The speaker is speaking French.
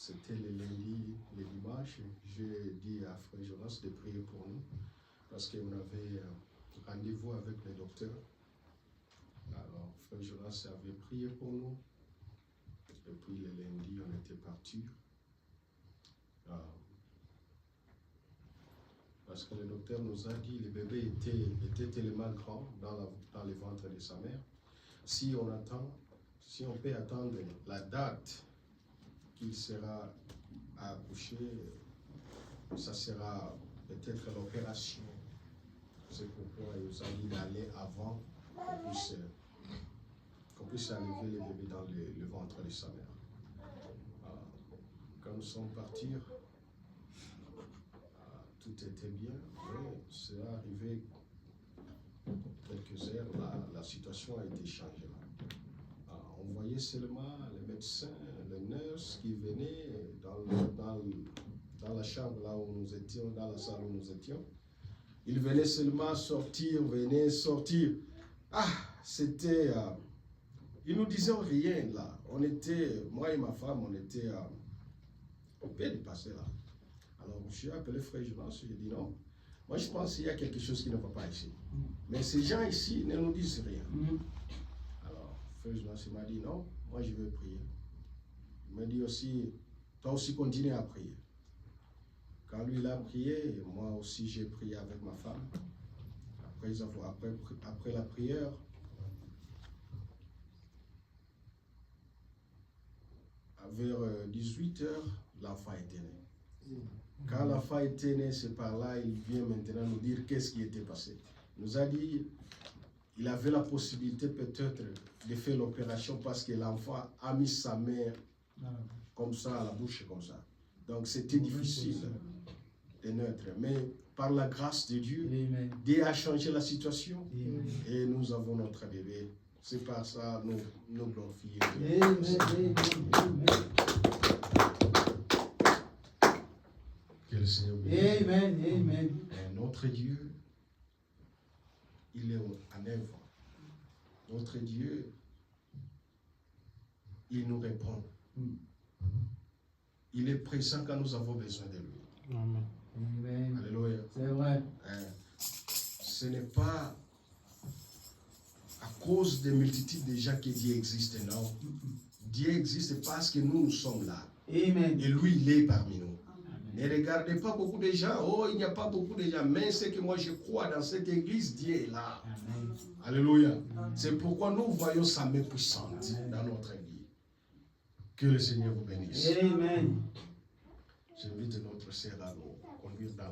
c'était le lundi, le dimanche, j'ai dit à Frère Jonas de prier pour nous parce qu'on avait rendez-vous avec le docteur. Alors, Frère Jonas avait prié pour nous. Et puis le lundi, on était partis. Parce que le docteur nous a dit que le bébé était tellement grand dans le ventre de sa mère. Si on peut attendre la date qu'il sera accouché, ça sera peut-être l'opération. C'est pourquoi il nous a dit d'aller avant qu'on puisse enlever le bébé dans le ventre de sa mère. Quand nous sommes partis, tout était bien, mais c'est arrivé quelques heures, la situation a été changée. On voyait seulement les médecins, les nurses qui venaient dans la chambre là où nous étions, dans la salle où nous étions. Ils venaient seulement sortir. C'était... ils nous disaient rien là. On était, moi et ma femme, on peut dépasser là. Alors, je suis appelé Frère Jonas, j'ai dit non. Moi, je pense qu'il y a quelque chose qui ne va pas ici. Mais ces gens ici ne nous disent rien. Alors, Frère Jonas m'a dit non, moi je veux prier. Il m'a dit aussi, toi aussi continue à prier. Quand lui il a prié, moi aussi j'ai prié avec ma femme. Après la prière, vers 18h, l'enfant était né. Quand l'enfant était né, c'est par là, il vient maintenant nous dire qu'est-ce qui était passé. Il nous a dit il avait la possibilité peut-être de faire l'opération parce que l'enfant a mis sa main comme ça à la bouche, comme ça. Donc c'était difficile de naître. Mais par la grâce de Dieu, Dieu a changé la situation et nous avons notre bébé. C'est par ça que nous glorifions Dieu. Que le Seigneur bénisse. Amen. Et notre Dieu, il est en œuvre. Notre Dieu, il nous répond. Il est présent quand nous avons besoin de lui. Amen. Alléluia. C'est vrai. Ce n'est pas à cause des multitudes de gens que Dieu existe, non. Dieu existe parce que nous sommes là. Amen. Et lui, il est parmi nous. Ne regardez pas beaucoup de gens. Oh, il n'y a pas beaucoup de gens. Mais c'est que moi, je crois dans cette église, Dieu est là. Amen. Alléluia. C'est pourquoi nous voyons sa main puissante dans notre vie. Que le Seigneur vous bénisse. Amen. J'invite notre sœur à nous conduire dans